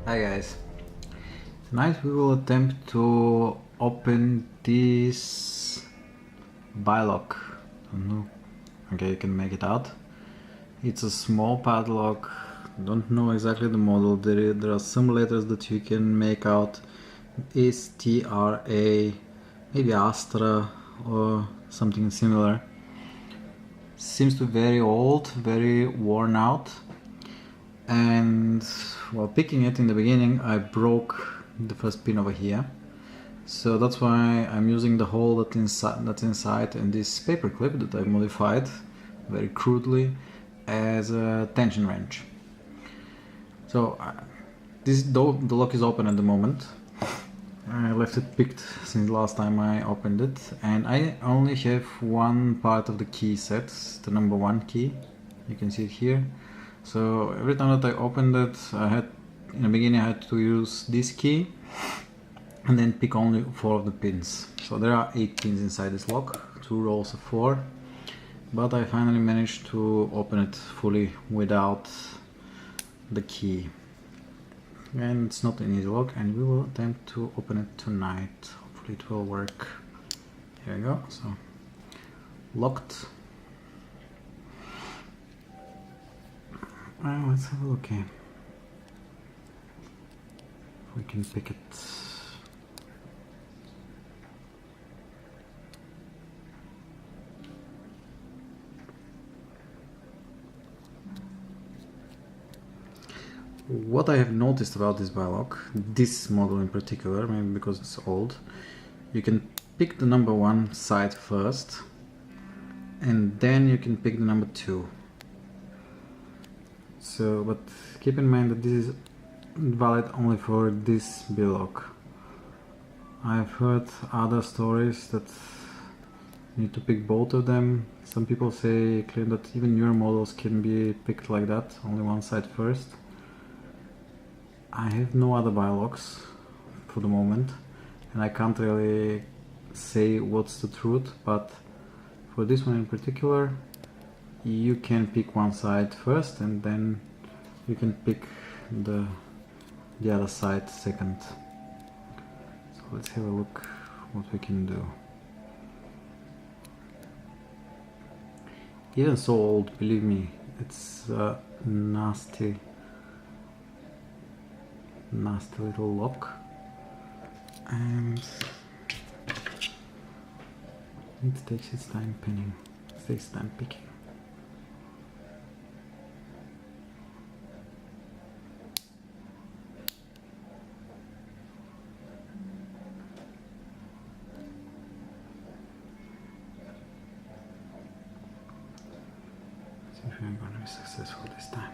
Hi guys, tonight we will attempt to open this BiLock. Okay, you can make it out. It's a small padlock, don't know exactly the model. There are some letters that you can make out. STRA, maybe Astra or something similar. Seems to be very old, very worn out. And while picking it in the beginning, I broke the first pin over here, so that's why I'm using the hole that's inside and this paper clip that I modified very crudely as a tension wrench. So the lock is open at the moment. I left it picked since last time I opened it, and I only have one part of the key set, the number 1 key. You can see it here. So every time that I opened it, in the beginning I had to use this key and then pick only 4 of the pins. So there are 8 pins inside this lock, 2 rows of 4, but I finally managed to open it fully without the key. And it's not an easy lock, and we will attempt to open it tonight. Hopefully it will work. Here we go, so locked. Let's have a look here. If we can pick it. What I have noticed about this BiLock, this model in particular, maybe because it's old, you can pick the number 1 side first, and then you can pick the number 2. So, but keep in mind that this is valid only for this BiLock. I've heard other stories that you need to pick both of them. Some people claim that even newer models can be picked like that, only one side first. I have no other BiLocks for the moment, and I can't really say what's the truth, but for this one in particular, you can pick one side first and then you can pick the other side second. So let's have a look what we can do. Even so old, believe me, it's a nasty little lock, and it takes its time pinning, it takes time picking. See if I'm going to be successful this time.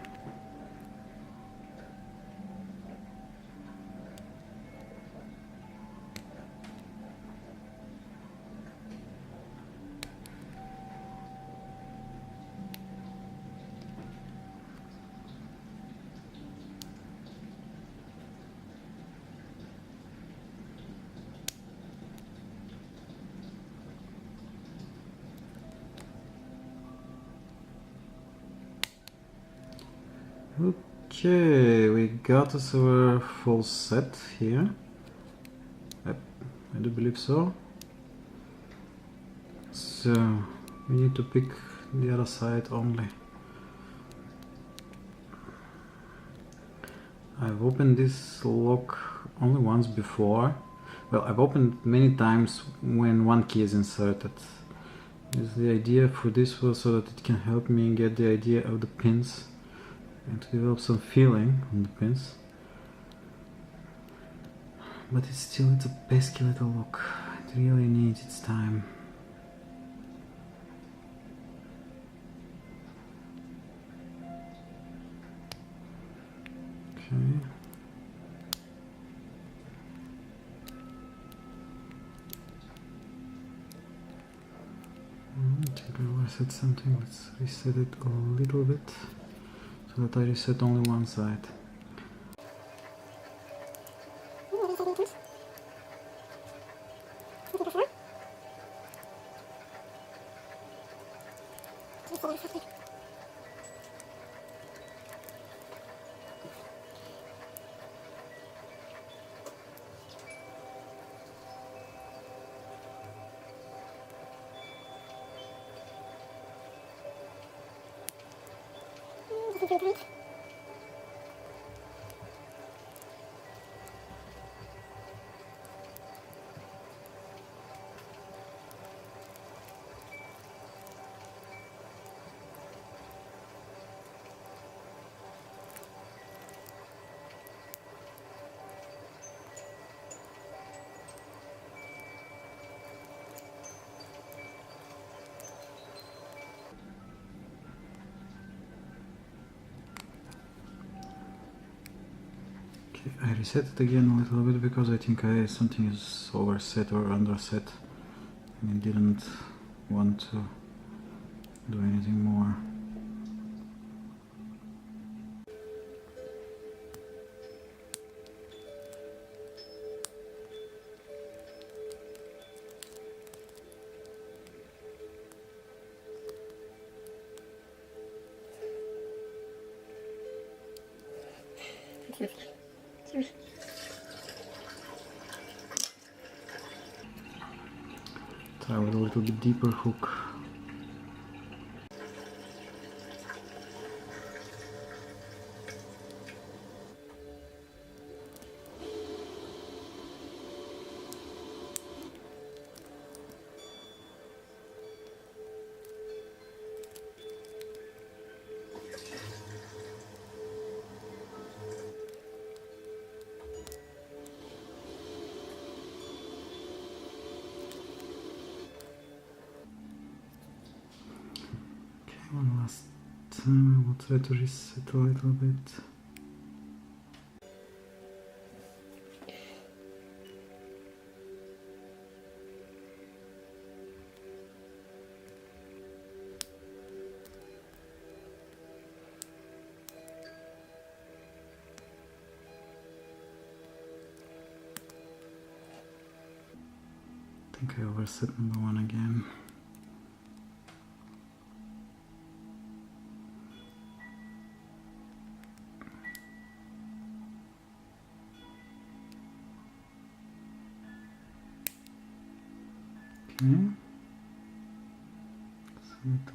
Okay, we got us our full set here. Yep, I do believe so. So we need to pick the other side only. I've opened this lock only once before. Well, I've opened many times when one key is inserted. The idea for this was so that it can help me get the idea of the pins and to develop some feeling on the pins. But it's a pesky little lock. It really needs its time. Okay. I think I reset something. Let's reset it a little bit so that I reset only one side. I reset it again a little bit because I think something is overset or underset and I didn't want to do anything more. Try with a little bit deeper hook. One last time, we'll try to reset a little bit. I think I overset number one again. Okay, it's a little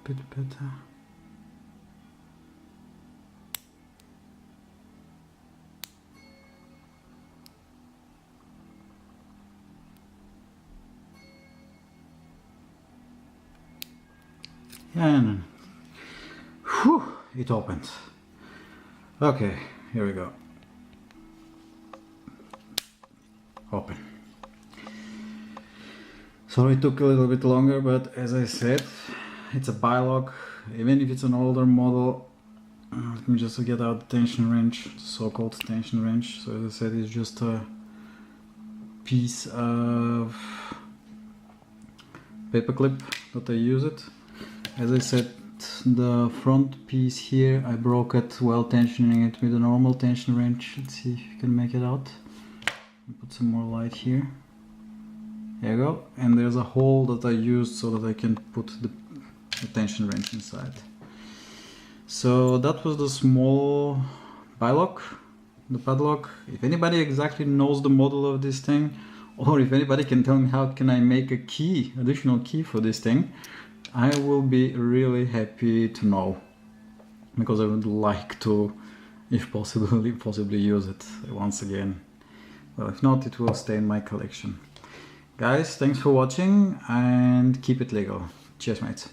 bit better. And whew, it opened. Okay, here we go. Open. Sorry it took a little bit longer, but as I said, it's a BiLock. Even if it's an older model, let me just get out the tension wrench, the so-called tension wrench. So as I said, it's just a piece of paper clip that I use it. As I said, the front piece here, I broke it while tensioning it with a normal tension wrench. Let's see if you can make it out. Put some more light here. There you go. And there's a hole that I used so that I can put the tension wrench inside. So that was the small BiLock, the padlock. If anybody exactly knows the model of this thing, or if anybody can tell me how can I make a key, additional key for this thing, I will be really happy to know, because I would like to, if possible, possibly use it once again. Well, if not, it will stay in my collection. Guys, thanks for watching and keep it legal. Cheers, mates.